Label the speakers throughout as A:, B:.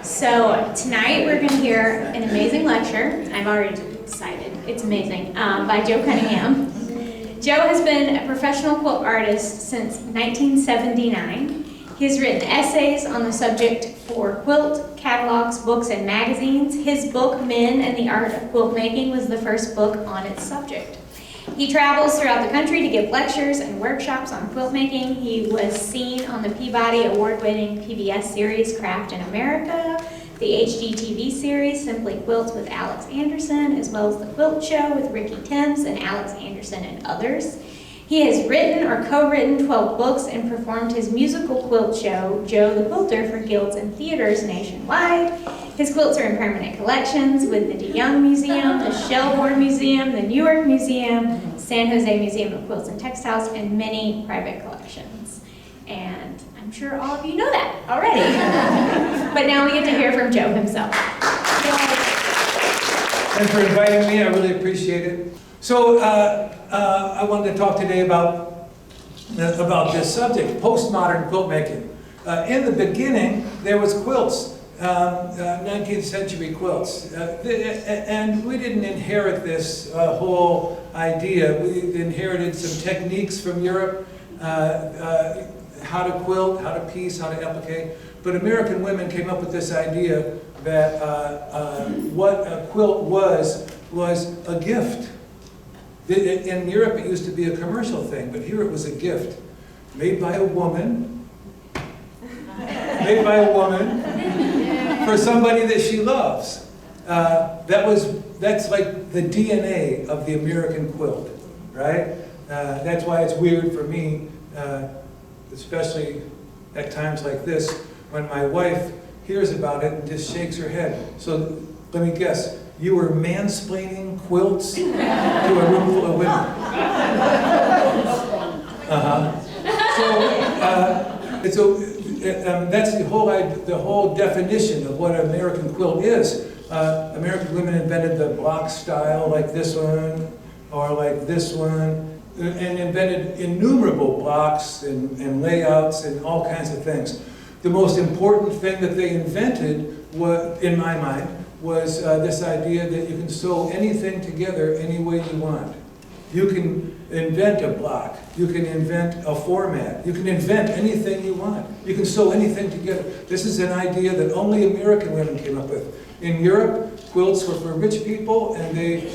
A: So tonight we're going to hear an amazing lecture. I've already decided it's amazing, by Joe Cunningham. Joe has been a professional quilt artist since 1979. He has written essays on the subject for quilt, catalogs, books, and magazines. His book, Men and the Art of Quilt Making, was the first book on its subject. He travels throughout the country to give lectures and workshops on quilt making. He was seen on the Peabody Award-winning PBS series Craft in America, the HGTV series Simply Quilts with Alex Anderson, as well as the Quilt Show with Ricky Timms and Alex Anderson and others. He has written or co-written 12 books and performed his musical quilt show, Joe the Quilter, for guilds and theaters nationwide. His quilts are in permanent collections with the DeYoung Museum, the Shelbourne Museum, the Newark Museum, San Jose Museum of Quilts and Textiles, and many private collections. And I'm sure all of you know that already. But now we get to hear from Joe himself.
B: Thanks for inviting me. I really appreciate it. So I wanted to talk today about this subject, postmodern quilt making. In the beginning, there was quilts, 19th century quilts, and we didn't inherit this whole idea. We inherited some techniques from Europe, how to quilt, how to piece, how to applique. But American women came up with this idea that what a quilt was a gift. In Europe, it used to be a commercial thing, but here it was a gift made by a woman, for somebody that she loves. That's like the DNA of the American quilt, right? That's why it's weird for me, especially at times like this, when my wife hears about it and just shakes her head. So let me guess. You were mansplaining quilts to a room full of women. So that's the whole definition of what an American quilt is. American women invented the block style like this one, or like this one, and invented innumerable blocks and layouts and all kinds of things. The most important thing that they invented, in my mind, was this idea that you can sew anything together any way you want. You can invent a block. You can invent a format. You can invent anything you want. You can sew anything together. This is an idea that only American women came up with. In Europe, quilts were for rich people, and they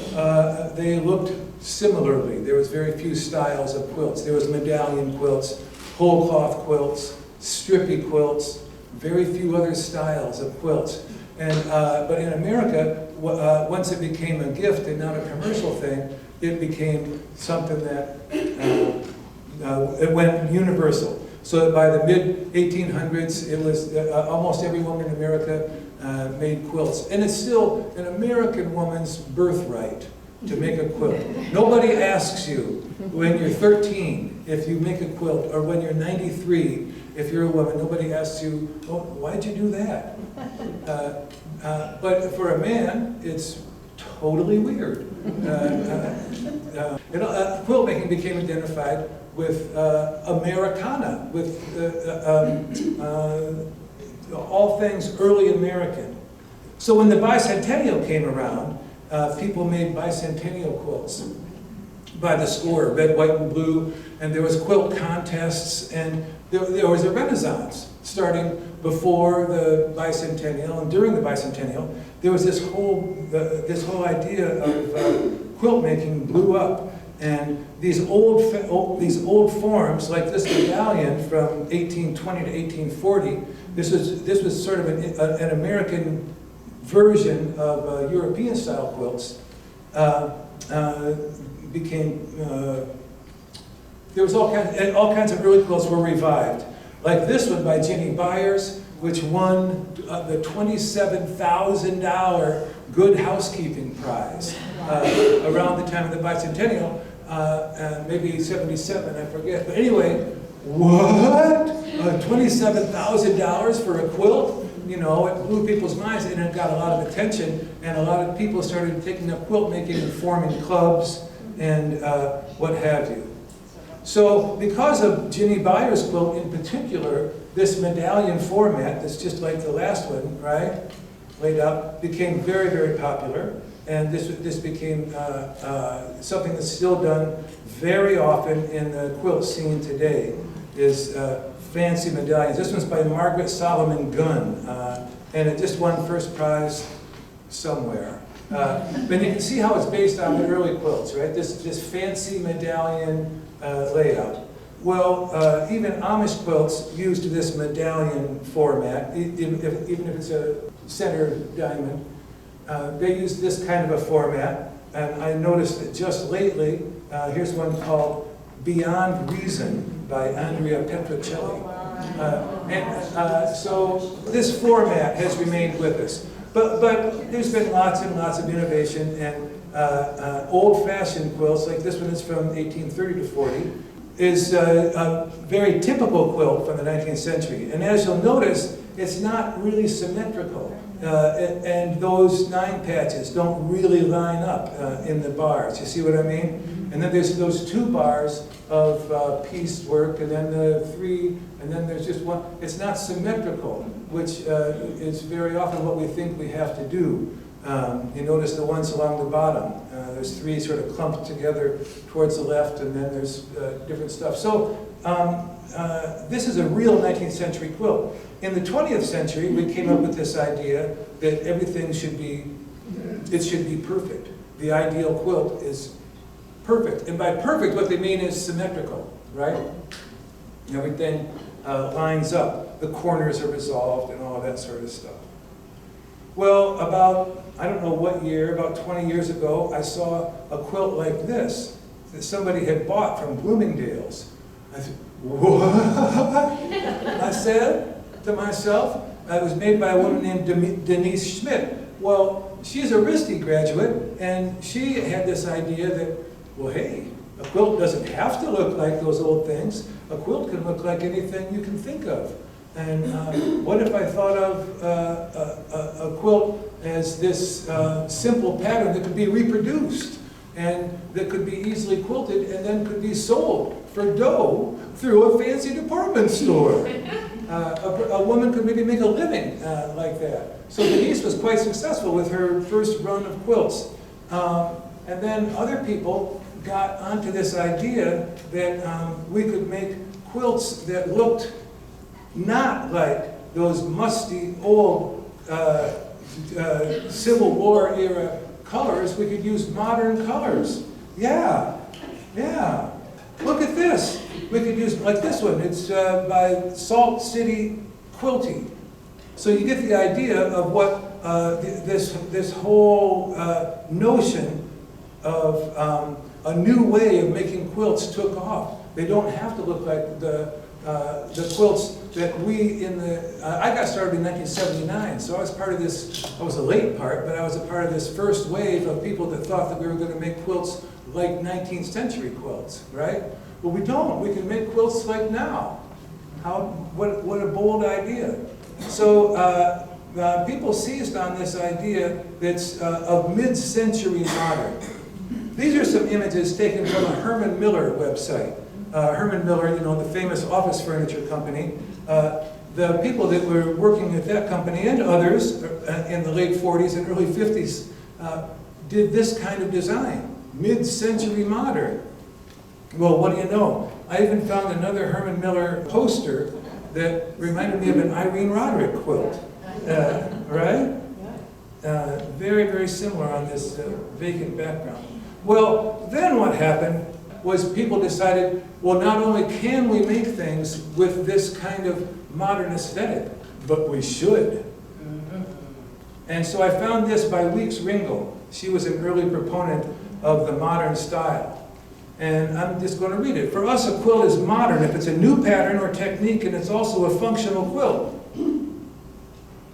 B: looked similarly. There was very few styles of quilts. There was medallion quilts, whole cloth quilts, strippy quilts, very few other styles of quilts. But in America, once it became a gift and not a commercial thing, it became something that it went universal. So that by the mid-1800s, it was almost every woman in America made quilts. And it's still an American woman's birthright to make a quilt. Nobody asks you when you're 13 if you make a quilt, or when you're 93 if you're a woman. Nobody asks you, oh, why'd you do that? But for a man, it's totally weird. Quilt making became identified with Americana, with all things early American. So when the bicentennial came around, people made bicentennial quilts by the score, red, white, and blue, and there was quilt contests, and there was a renaissance starting before the bicentennial and during the bicentennial. There was this whole idea of quilt making blew up, and these old forms like this medallion from 1820 to 1840. This was sort of an American version of European style quilts. There was all kinds of early quilts were revived. Like this one by Ginny Byers, which won the $27,000 Good Housekeeping Prize around the time of the bicentennial, maybe 77, I forget. But anyway, what? $27,000 for a quilt? You know, it blew people's minds, and it got a lot of attention, and a lot of people started taking up quilt making and forming clubs and what have you. So because of Ginny Byer's quilt in particular, this medallion format that's just like the last one, right, laid out, became very, very popular. And this became something that's still done very often in the quilt scene today, is fancy medallions. This one's by Margaret Solomon Gunn, and it just won first prize somewhere. But you can see how it's based on the early quilts, right? This fancy medallion layout. Well, even Amish quilts used this medallion format, even if it's a center diamond. They use this kind of a format, and I noticed that just lately, here's one called Beyond Reason by Andrea Petrocelli. So this format has remained with us. But there's been lots and lots of innovation, and old-fashioned quilts, like this one is from 1830 to 40, is a very typical quilt from the 19th century. And as you'll notice, it's not really symmetrical. And those 9 patches don't really line up in the bars. You see what I mean? And then there's those 2 bars of pieced work, and then the 3, and then there's just 1. It's not symmetrical, which is very often what we think we have to do. You notice the ones along the bottom. There's 3 sort of clumped together towards the left, and then there's different stuff. So this is a real 19th century quilt. In the 20th century, we came up with this idea that everything should be perfect. The ideal quilt is perfect. And by perfect, what they mean is symmetrical, right? Everything lines up. The corners are resolved and all that sort of stuff. Well, about, I don't know what year, about 20 years ago, I saw a quilt like this that somebody had bought from Bloomingdale's. I said, what? I said to myself, it was made by a woman named Denise Schmidt. Well, she's a RISD graduate, and she had this idea that, well, hey, a quilt doesn't have to look like those old things. A quilt can look like anything you can think of. And what if I thought of a quilt as this simple pattern that could be reproduced and that could be easily quilted and then could be sold for dough through a fancy department store? A woman could maybe make a living like that. So Denise was quite successful with her first run of quilts. And then other people got onto this idea that we could make quilts that looked not like those musty old Civil War era colors. We could use modern colors. Yeah. Look at this. We could use, like this one, it's by Salt City Quilting. So you get the idea of what this whole notion of a new way of making quilts took off. They don't have to look like the quilts that we I got started in 1979, so I was part of this, I was a late part, but I was a part of this first wave of people that thought that we were going to make quilts like 19th century quilts, right? Well, we don't. We can make quilts like now. What a bold idea. So people seized on this idea that's of mid-century modern. These are some images taken from a Herman Miller website. Herman Miller, you know, the famous office furniture company. The people that were working at that company and others in the late 40s and early 50s did this kind of design, mid-century modern. Well, what do you know? I even found another Herman Miller poster that reminded me of an Irene Roderick quilt, right? Very, very similar on this vacant background. Well, then what happened was people decided, well, not only can we make things with this kind of modern aesthetic, but we should. And so I found this by Weeks Ringel. She was an early proponent of the modern style. And I'm just going to read it. For us, a quilt is modern if it's a new pattern or technique and it's also a functional quilt.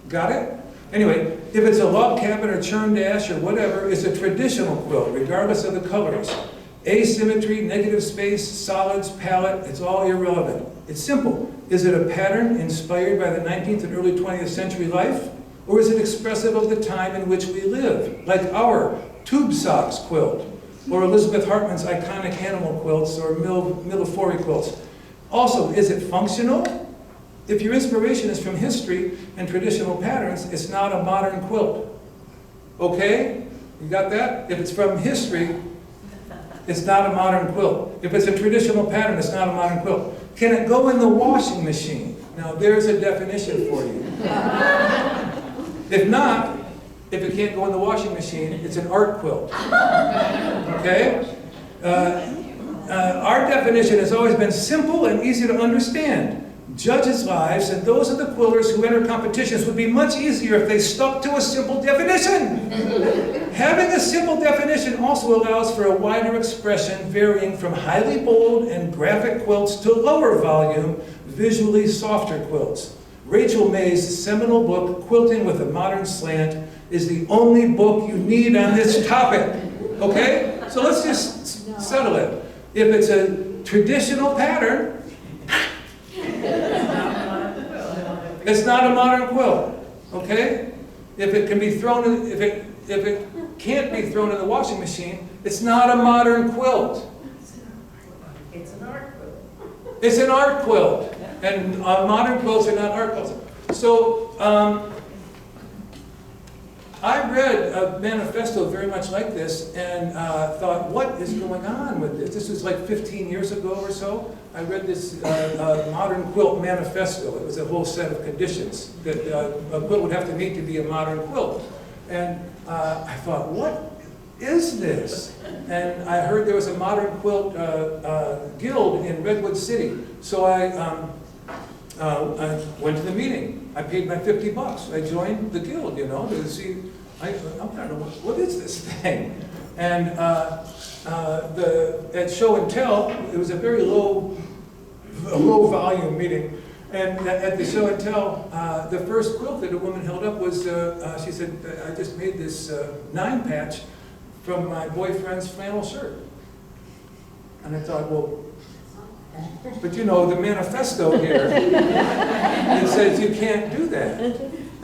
B: Got it? Anyway, if it's a log cabin or churned ash or whatever, it's a traditional quilt, regardless of the colors. Asymmetry, negative space, solids, palette, it's all irrelevant. It's simple. Is it a pattern inspired by the 19th and early 20th century life? Or is it expressive of the time in which we live, like our tube socks quilt? or Elizabeth Hartman's iconic animal quilts, or Millefiori quilts. Also, is it functional? If your inspiration is from history and traditional patterns, it's not a modern quilt. Okay? You got that? If it's from history, it's not a modern quilt. If it's a traditional pattern, it's not a modern quilt. Can it go in the washing machine? Now, there's a definition for you. If not, if it can't go in the washing machine, it's an art quilt. Okay? Our definition has always been simple and easy to understand. Judges' lives and those of the quilters who enter competitions would be much easier if they stuck to a simple definition. Having a simple definition also allows for a wider expression, varying from highly bold and graphic quilts to lower volume, visually softer quilts. Rachel May's seminal book, Quilting with a Modern Slant, is the only book you need on this topic. Okay? So let's just settle it. If it's a traditional pattern, it's not a modern quilt. Okay? If it can be thrown in, if it can't be thrown in the washing machine, it's not a modern quilt.
C: It's an art quilt.
B: It's an art quilt. And modern quilts are not art quilts. So, I read a manifesto very much like this and thought, what is going on with this? This was like 15 years ago or so. I read this modern quilt manifesto. It was a whole set of conditions that a quilt would have to meet to be a modern quilt. And I thought, what is this? And I heard there was a modern quilt guild in Redwood City. So I went to the meeting. I paid my $50. I joined the guild, you know, to see, I don't know, what is this thing? And at Show and Tell, it was a very low volume meeting. And at the Show and Tell, the first quilt that a woman held up was, she said, I just made this 9-patch from my boyfriend's flannel shirt. And I thought, well, but you know, the manifesto here, it says you can't do that.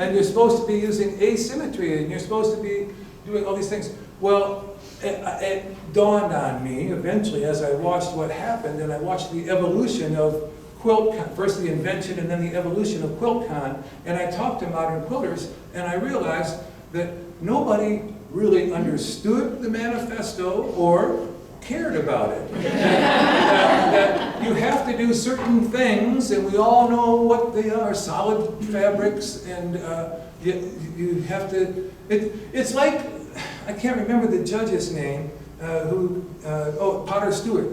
B: And you're supposed to be using asymmetry, and you're supposed to be doing all these things. Well, it dawned on me eventually as I watched what happened, and I watched the evolution of QuiltCon, first the invention and then the evolution of QuiltCon, and I talked to modern quilters, and I realized that nobody really understood the manifesto or cared about it. that you have to do certain things, and we all know what they are, solid fabrics, and you have to, it's like, I can't remember the judge's name, Potter Stewart,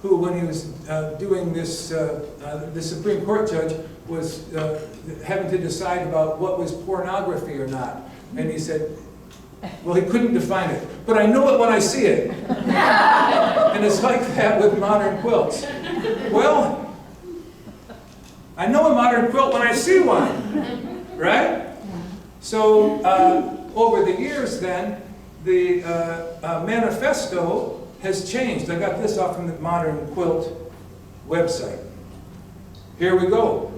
B: who when he was doing this, the Supreme Court judge was having to decide about what was pornography or not. And he said, well, he couldn't define it, but I know it when I see it. And it's like that with modern quilts. Well, I know a modern quilt when I see one, right? So over the years then, the manifesto has changed. I got this off from the Modern Quilt website. Here we go.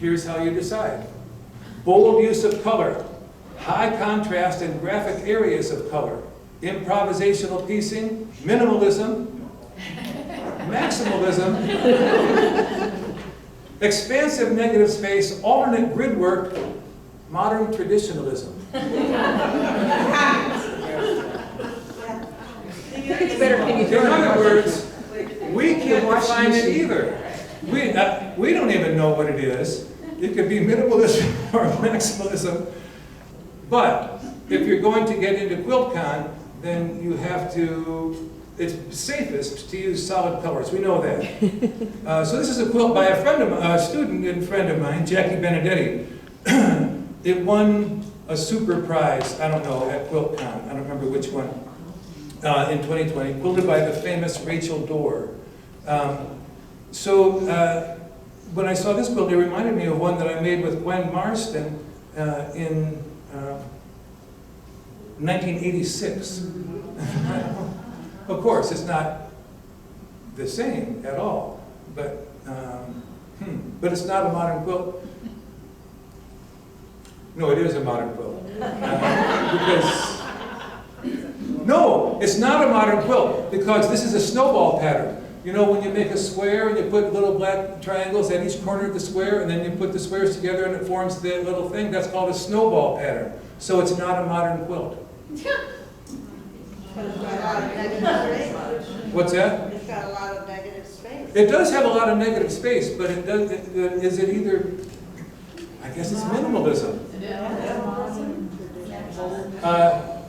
B: Here's how you decide. Bold use of color. High contrast and graphic areas of color, improvisational piecing, minimalism, maximalism, expansive negative space, alternate grid work, modern traditionalism. In other words, we can't define it either. We don't even know what it is. It could be minimalism or maximalism. But if you're going to get into QuiltCon, then you have to, it's safest to use solid colors. We know that. So this is a quilt by a student and friend of mine, Jackie Benedetti. It won a super prize, I don't know, at QuiltCon. I don't remember which one, in 2020, quilted by the famous Rachel Dorr. When I saw this quilt, it reminded me of one that I made with Gwen Marston in 1986. Of course, it's not the same at all, but it's not a modern quilt. No, it is a modern quilt. Because No, it's not a modern quilt because this is a snowball pattern. You know when you make a square and you put little black triangles at each corner of the square and then you put the squares together and it forms the little thing? That's called a snowball pattern. So it's not a modern quilt. What's that?
C: It's got a lot of negative space.
B: It does have a lot of negative space, but it does. Is it either? I guess it's minimalism.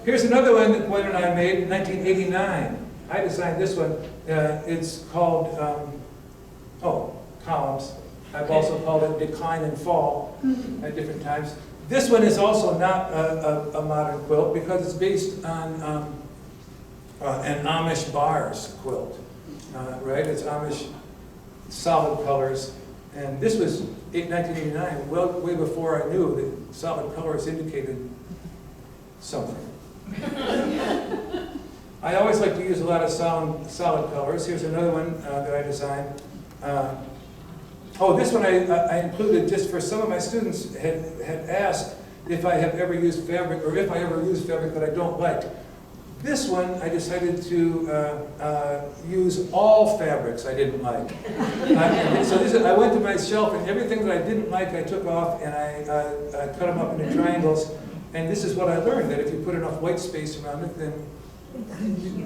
B: Here's another one that Gwen and I made in 1989. I designed this one. It's called columns. I've also called it decline and fall at different times. This one is also not a modern quilt because it's based on an Amish bars quilt, right? It's Amish solid colors, and this was 1989, well, way before I knew that solid colors indicated something. I always like to use a lot of solid colors. Here's another one that I designed. This one I included just for some of my students had asked if I have ever used fabric, or if I ever use fabric that I don't like. This one, I decided to use all fabrics I didn't like. I went to my shelf, and everything that I didn't like, I took off, and I cut them up into triangles. And this is what I learned, that if you put enough white space around it, then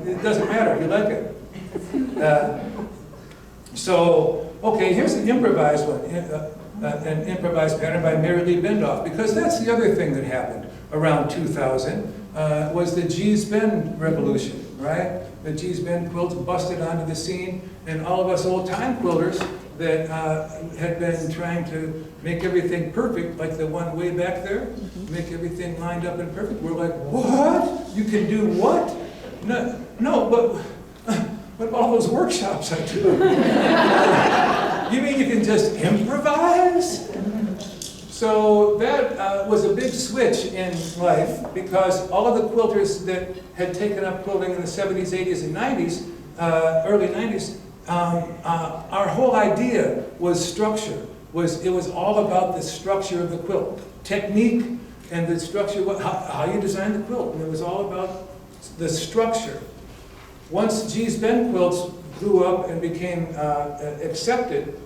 B: it doesn't matter, you like it. Okay, here's an improvised one, an improvised pattern by Mary Lee Bendoff, because that's the other thing that happened around 2000. Was the Gee's Bend revolution, right? The Gee's Bend quilts busted onto the scene, and all of us old-time quilters that had been trying to make everything perfect, like the one way back there, make everything lined up and perfect, we're like, what? You can do what? No, but what about all those workshops I do? You mean you can just improvise? So that was a big switch in life because all of the quilters that had taken up quilting in the 70s, 80s, and 90s, early 90s, our whole idea was structure. It was all about the structure of the quilt, technique, and the structure, how you design the quilt. And it was all about the structure. Once Gee's Bend quilts grew up and became accepted,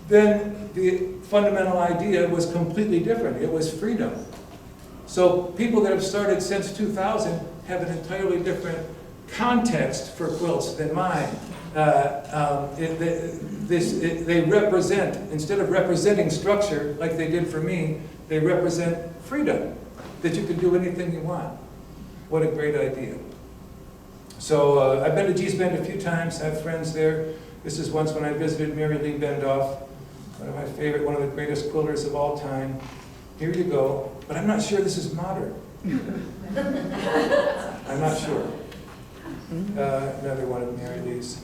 B: then the fundamental idea was completely different. It was freedom. So people that have started since 2000 have an entirely different context for quilts than mine. They represent, instead of representing structure like they did for me, they represent freedom, that you can do anything you want. What a great idea. So I've been to Gee's Bend a few times, I have friends there. This is once when I visited Mary Lee Bendoff, one of my favorite, one of the greatest quilters of all time. Here you go, but I'm not sure this is modern. I'm not sure. Another one of Mary Lee's.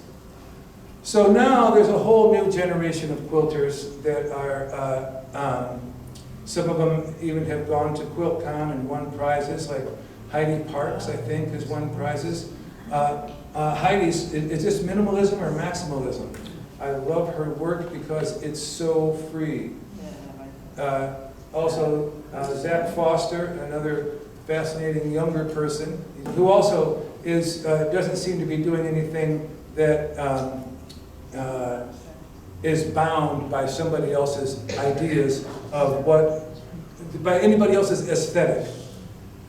B: So now there's a whole new generation of quilters that are, some of them even have gone to QuiltCon and won prizes, like Heidi Parks, I think, has won prizes. Heidi's, is this minimalism or maximalism? I love her work because it's so free. Also, Zach Foster, another fascinating younger person, who also doesn't seem to be doing anything that is bound by somebody else's ideas of by anybody else's aesthetic.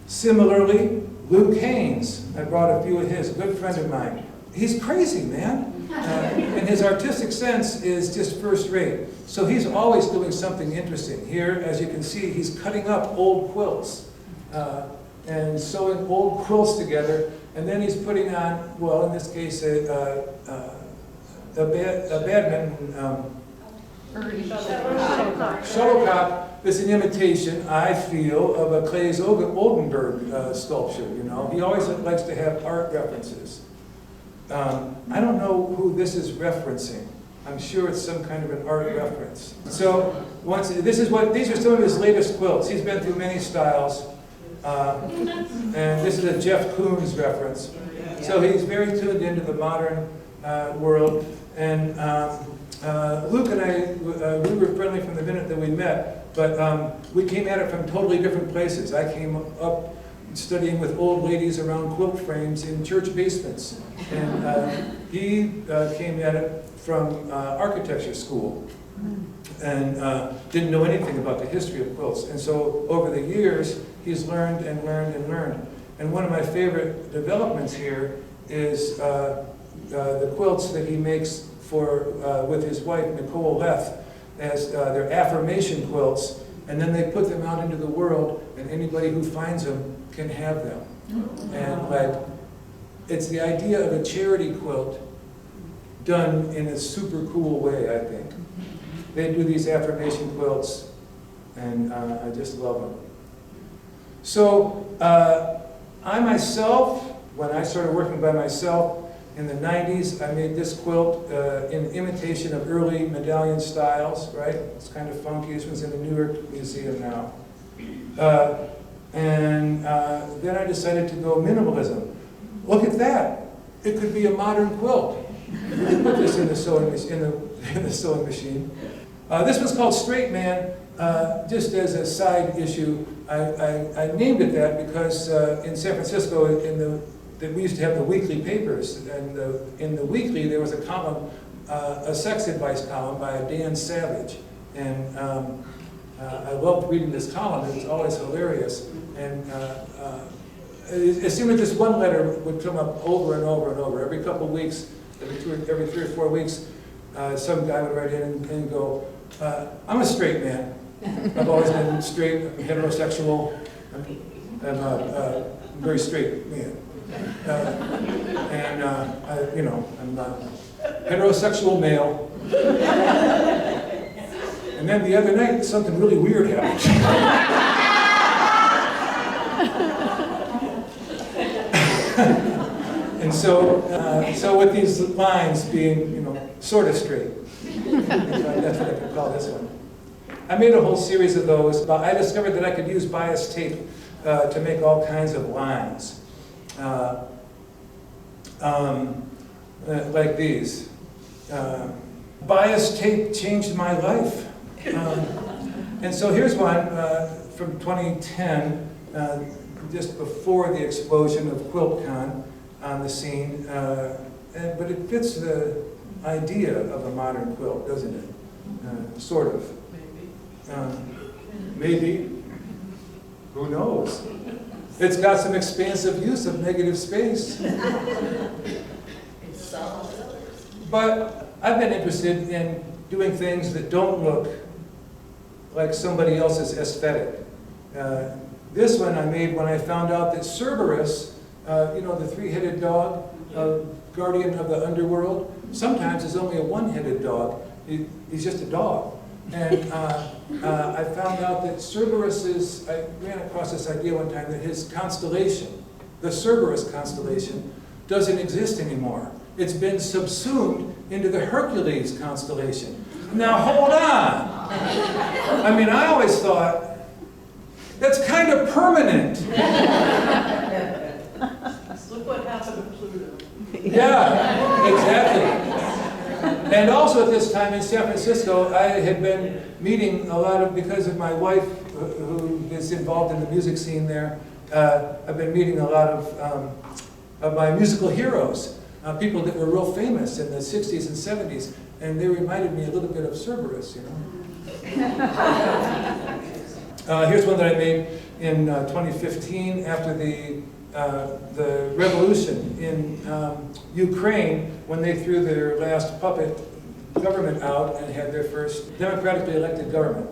B: Similarly, Luke Haynes, I brought a few of his, a good friend of mine. He's crazy, man. And his artistic sense is just first rate. So he's always doing something interesting. Here, as you can see, he's cutting up old quilts and sewing old quilts together. And then he's putting on, well, in this case, a badminton shuttlecock. That's an imitation, I feel, of a Claes Oldenburg sculpture, you know. He always likes to have art references. I don't know who this is referencing. I'm sure it's some kind of an art reference. So, these are some of his latest quilts. He's been through many styles. And this is a Jeff Koons reference. So he's very tuned into the modern world. And Luke and I, we were friendly from the minute that we met, but we came at it from totally different places. I came up studying with old ladies around quilt frames in church basements. And he came at it from architecture school and didn't know anything about the history of quilts. And so over the years, he's learned and learned and learned. And one of my favorite developments here is the quilts that he makes for with his wife, Nicole Leff, as their affirmation quilts. And then they put them out into the world, and anybody who finds them can have them. And like, it's the idea of a charity quilt done in a super cool way, I think. They do these affirmation quilts, and I just love them. So I myself, when I started working by myself in the 90s, I made this quilt in imitation of early medallion styles, right? It's kind of funky. This one's in the New York Museum now. And then I decided to go minimalism. Look at that. It could be a modern quilt. We can put this in the sewing machine. This one's called Straight Man. Just as a side issue, I named it that because in San Francisco, we used to have the weekly papers, and in the weekly there was a column, a sex advice column by Dan Savage, and I loved reading this column. It was always hilarious, and as soon as this one letter would come up over and over and over, every couple of weeks, every 3 or 4 weeks, some guy would write in and go, "I'm a straight man. I've always been straight, I'm heterosexual. I'm a very straight man." I'm a heterosexual male. And then the other night, something really weird happened. And so with these lines being, sort of straight, that's what I could call this one. I made a whole series of those, but I discovered that I could use bias tape to make all kinds of lines. Like these. Bias tape changed my life. And so here's one from 2010, just before the explosion of QuiltCon on the scene. But it fits the idea of a modern quilt, doesn't it? Sort of. Maybe. Who knows? It's got some expansive use of negative space. But I've been interested in doing things that don't look like somebody else's aesthetic. This one I made when I found out that Cerberus, the three-headed dog, guardian of the underworld, sometimes is only a one-headed dog. He's just a dog. And I found out that I ran across this idea one time that his constellation, the Cerberus constellation, doesn't exist anymore. It's been subsumed into the Hercules constellation. Now hold on. I always thought, that's kind of permanent.
C: Look what happened to Pluto.
B: Yeah, exactly. And also at this time in San Francisco, I had been meeting a lot of, because of my wife who is involved in the music scene there, I've been meeting a lot of my musical heroes, people that were real famous in the 60s and 70s, and they reminded me a little bit of Cerberus, Here's one that I made in 2015 after the revolution in Ukraine, when they threw their last puppet government out and had their first democratically elected government.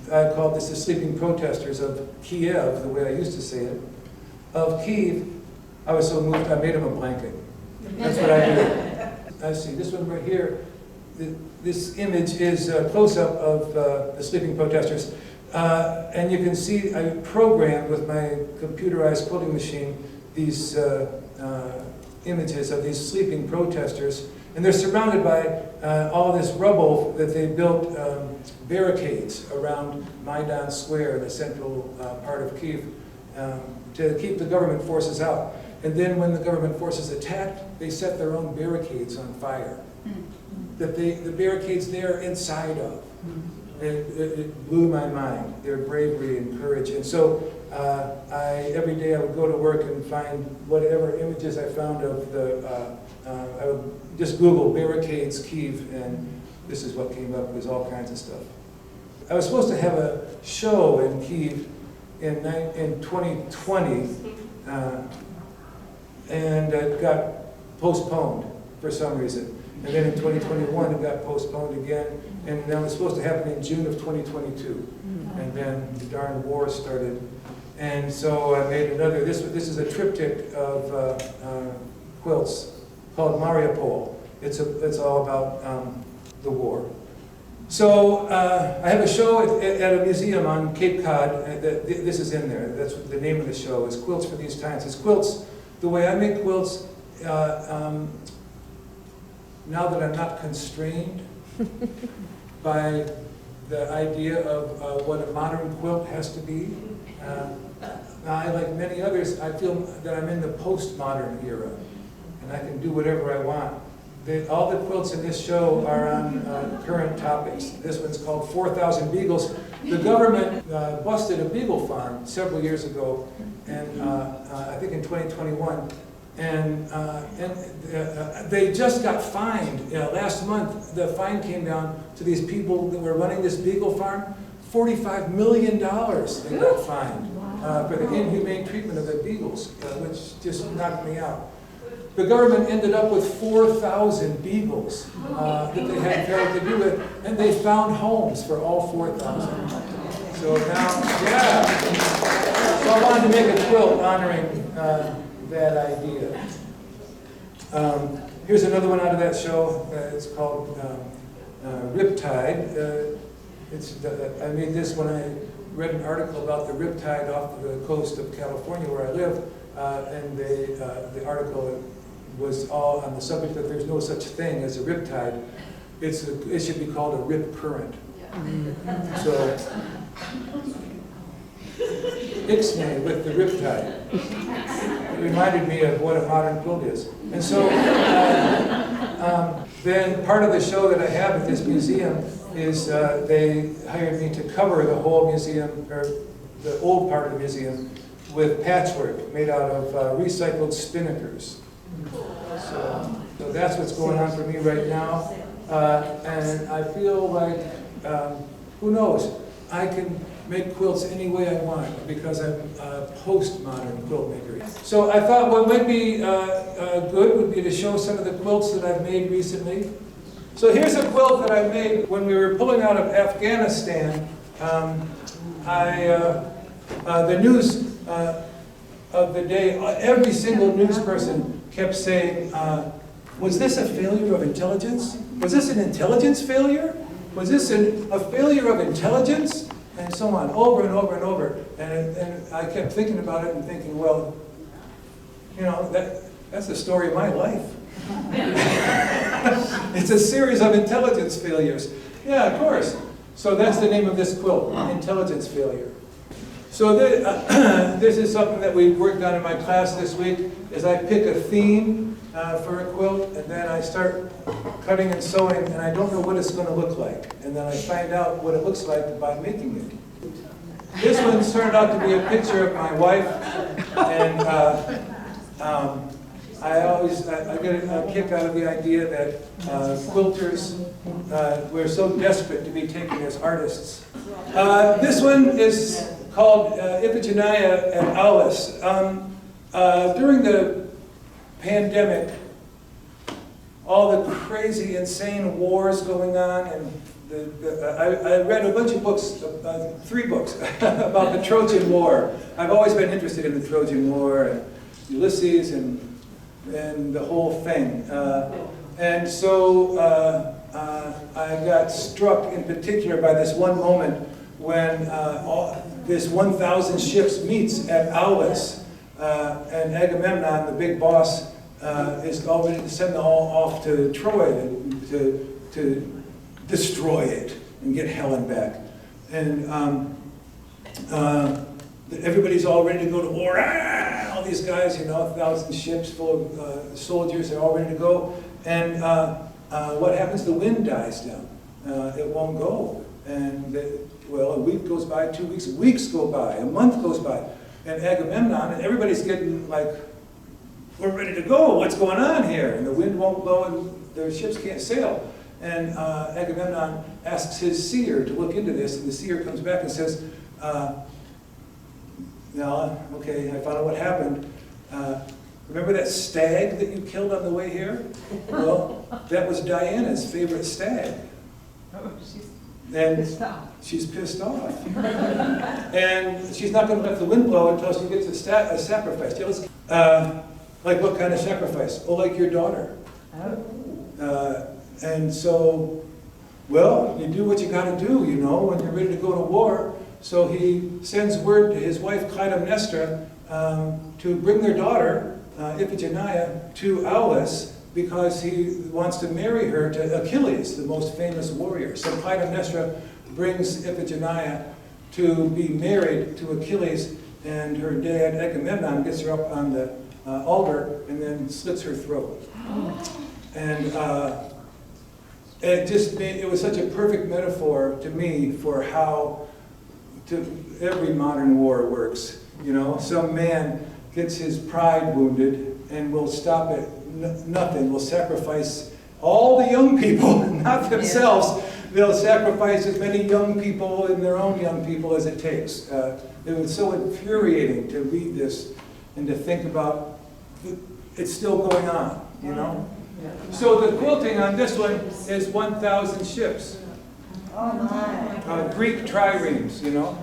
B: I called this the sleeping protesters of Kiev, the way I used to say it. Of Kiev, I was so moved I made him a blanket. That's what I did. I see this one right here. This image is a close-up of the sleeping protesters. And you can see I programmed with my computerized quilting machine these images of these sleeping protesters. And they're surrounded by all this rubble that they built barricades around Maidan Square, the central part of Kyiv, to keep the government forces out. And then when the government forces attacked, they set their own barricades on fire. That the barricades they're inside of. it blew my mind, their bravery and courage. And so every day I would go to work and find whatever images I found of I would just Google barricades Kyiv, and this is what came up. There's all kinds of stuff. I was supposed to have a show in Kyiv in 2020, and it got postponed for some reason. And then in 2021, it got postponed again, and that was supposed to happen in June of 2022. And then the darn war started. And so I made another, this is a triptych of quilts called Mariupol. It's all about the war. So I have a show at a museum on Cape Cod. This is in there. That's what the name of the show is, Quilts for These Times. It's quilts, the way I make quilts, now that I'm not constrained by the idea of what a modern quilt has to be. I, like many others, I feel that I'm in the postmodern era, and I can do whatever I want. All the quilts in this show are on current topics. This one's called 4,000 Beagles. The government busted a beagle farm several years ago, and I think in 2021. And they just got fined. Last month, the fine came down to these people that were running this beagle farm. $45 million they got fined for the inhumane treatment of the beagles, which just knocked me out. The government ended up with 4,000 beagles that they had failed to do it, and they found homes for all 4,000. So now, yeah. So I wanted to make a quilt honoring that idea. Here's another one out of that show. It's called Riptide. I made this when I read an article about the riptide off the coast of California where I live, and the article was all on the subject that there's no such thing as a riptide. It should be called a rip current. So, Ixnay with the riptide. It reminded me of what a modern quilt is. And so, then part of the show that I have at this museum is they hired me to cover the whole museum, or the old part of the museum, with patchwork made out of recycled spinnakers. So that's what's going on for me right now. And I feel like, who knows, I can make quilts any way I want because I'm a postmodern quilt maker. So I thought what might be good would be to show some of the quilts that I've made recently. So here's a quilt that I made when we were pulling out of Afghanistan. The news of the day, every single news person kept saying, was this a failure of intelligence? Was this an intelligence failure? Was this a failure of intelligence? And so on, over and over and over. And I kept thinking about it and thinking, well, you know, that's the story of my life. It's a series of intelligence failures. Yeah, of course. So that's the name of this quilt, Intelligence Failure. So this is something that we worked on in my class this week, is I pick a theme for a quilt, and then I start cutting and sewing, and I don't know what it's going to look like. And then I find out what it looks like by making it. This one turned out to be a picture of my wife, and I get a kick out of the idea that quilters, we're so desperate to be taken as artists. This one is called Iphigenia and Aulis. During the pandemic, all the crazy, insane wars going on, and I read a bunch of books, 3 books, about the Trojan War. I've always been interested in the Trojan War, and Ulysses, and the whole thing. And so I got struck in particular by this one moment when this 1,000 ships meets at Aulis, and Agamemnon, the big boss, is all ready to send them all off to Troy to destroy it and get Helen back. And everybody's all ready to go to war. All these guys, you know, 1,000 ships full of soldiers, they're all ready to go. And what happens? The wind dies down. It won't go. Well, a week goes by, 2 weeks, weeks go by, a month goes by. And Agamemnon, and everybody's getting like, we're ready to go, what's going on here? And the wind won't blow and the ships can't sail. And Agamemnon asks his seer to look into this, and the seer comes back and says, no, okay, I found out what happened. Remember that stag that you killed on the way here? Well, that was Diana's favorite stag.
C: Oh, she's
B: And
C: pissed off.
B: she's pissed off. And she's not going to let the wind blow until she gets a sacrifice. Like what kind of sacrifice? Oh, like your daughter. And so, well, you do what you got to do, you know, when you're ready to go to war. So he sends word to his wife, Clytemnestra, to bring their daughter, Iphigenia, to Aulis, because he wants to marry her to Achilles, the most famous warrior. So Clytemnestra brings Iphigenia to be married to Achilles, and her dad, Agamemnon, gets her up on the altar and then slits her throat. And it was such a perfect metaphor to me for how every modern war works. You know, some man gets his pride wounded and will stop at nothing, will sacrifice all the young people, not themselves. They'll sacrifice as many young people and their own young people as it takes. It was so infuriating to read this and to think about it's still going on, you know? So the quilting on this one is 1,000 ships.
D: Oh my.
B: Greek triremes, you know,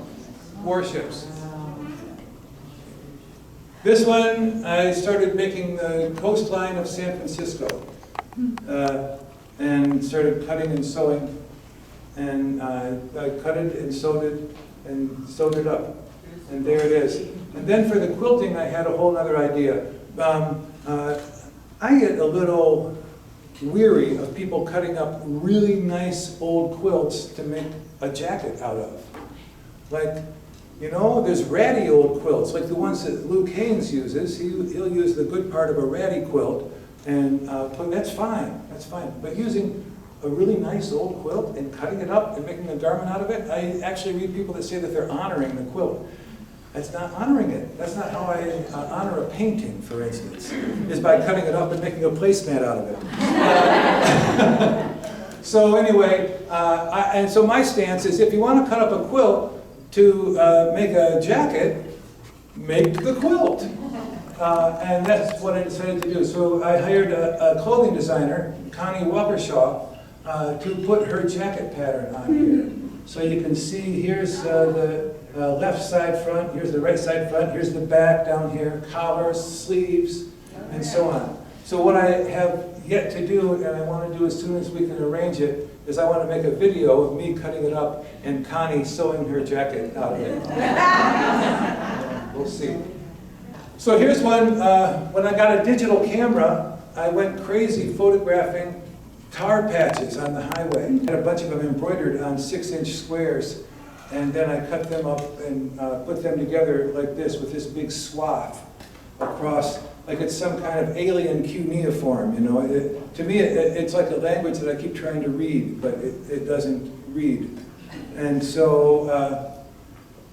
B: warships. This one, I started making the coastline of San Francisco, and started cutting and sewing, and I cut it and sewed it up, and there it is. And then for the quilting, I had a whole other idea. I get a little weary of people cutting up really nice old quilts to make a jacket out of. Like, you know, there's ratty old quilts, like the ones that Luke Haynes uses. He'll use the good part of a ratty quilt, and that's fine, that's fine. But using a really nice old quilt and cutting it up and making a garment out of it, I actually read people that say that they're honoring the quilt. That's not honoring it. That's not how I honor a painting, for instance, is by cutting it up and making a placemat out of it. So anyway, and so my stance is if you want to cut up a quilt to make a jacket, make the quilt. And that's what I decided to do. So I hired a clothing designer, Connie Walkershaw, to put her jacket pattern on here. So you can see here's the left side front, here's the right side front, here's the back down here, collars, sleeves, and so on. So what I have yet to do, and I want to do as soon as we can arrange it, is I want to make a video of me cutting it up and Connie sewing her jacket out of it. We'll see. So here's one, when I got a digital camera, I went crazy photographing tar patches on the highway. I had a bunch of them embroidered on 6-inch squares, and then I cut them up and put them together like this with this big swath across, like it's some kind of alien cuneiform, you know. To me, it's like a language that I keep trying to read, but it doesn't read. And so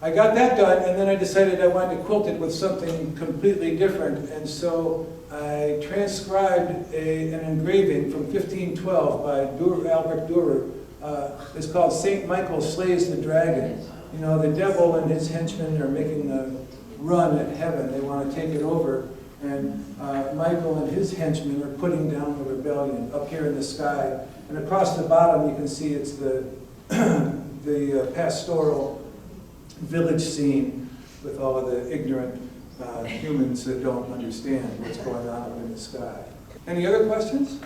B: I got that done, and then I decided I wanted to quilt it with something completely different, and so I transcribed an engraving from 1512 by Albert Dürer. It's called St. Michael Slays the Dragon. You know, the devil and his henchmen are making a run at heaven. They want to take it over. And Michael and his henchmen are putting down the rebellion up here in the sky. And across the bottom you can see it's the, the pastoral village scene with all of the ignorant humans that don't understand what's going on up in the sky. Any other questions?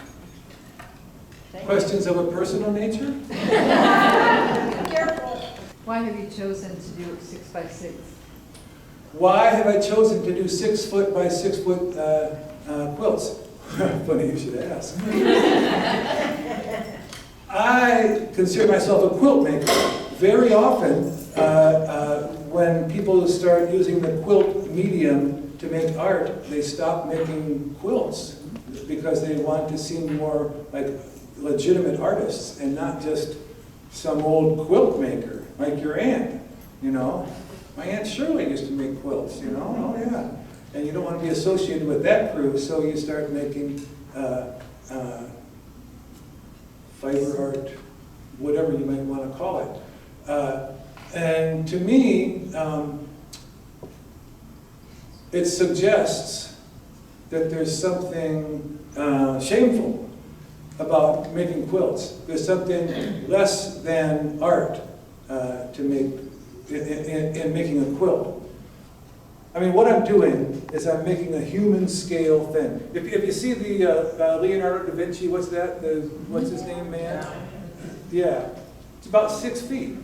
B: Questions of a personal nature?
D: Careful.
C: Why have you chosen to do 6 by 6?
B: Why have I chosen to do 6 foot by 6 foot quilts? Funny you should ask. I consider myself a quilt maker. Very often, when people start using the quilt medium to make art, they stop making quilts because they want to seem more like legitimate artists and not just some old quilt maker, like your aunt, you know. My Aunt Shirley used to make quilts, you know, oh yeah. And you don't want to be associated with that crew, so you start making fiber art, whatever you might want to call it. And to me, it suggests that there's something shameful about making quilts. There's something less than art to make in making a quilt. I mean, what I'm doing is I'm making a human scale thing. If you see the Leonardo da Vinci, what's that? What's his name, man? Yeah, it's about 6 feet.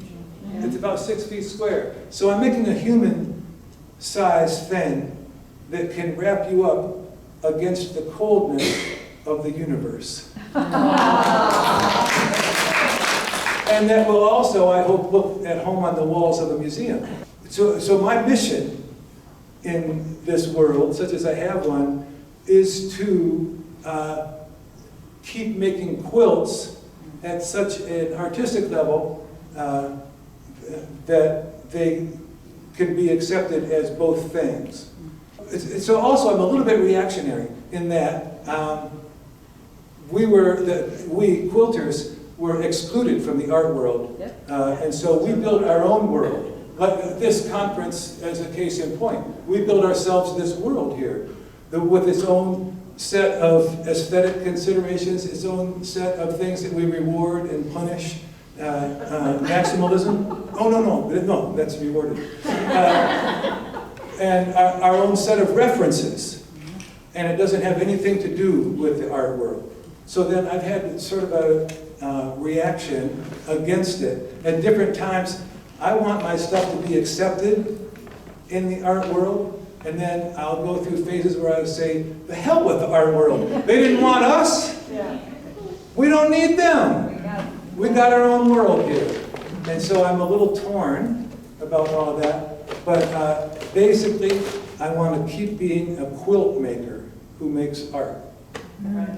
B: It's about 6 feet square. So I'm making a human-sized thing that can wrap you up against the coldness of the universe. And that will also, I hope, look at home on the walls of a museum. So my mission in this world, such as I have one, is to keep making quilts at such an artistic level that they can be accepted as both things. So also I'm a little bit reactionary in that we quilters were excluded from the art world, and so we built our own world. Like this conference as a case in point. We build ourselves this world here with its own set of aesthetic considerations, its own set of things that we reward and punish. Maximalism? Oh, no, that's rewarded. And our own set of references. And it doesn't have anything to do with the art world. So then I've had sort of a reaction against it. At different times, I want my stuff to be accepted in the art world, and then I'll go through phases where I say, the hell with the art world. They didn't want us. We don't need them. We got our own world here. And so I'm a little torn about all of that. But basically, I want to keep being a quilt maker who makes art.
C: Right.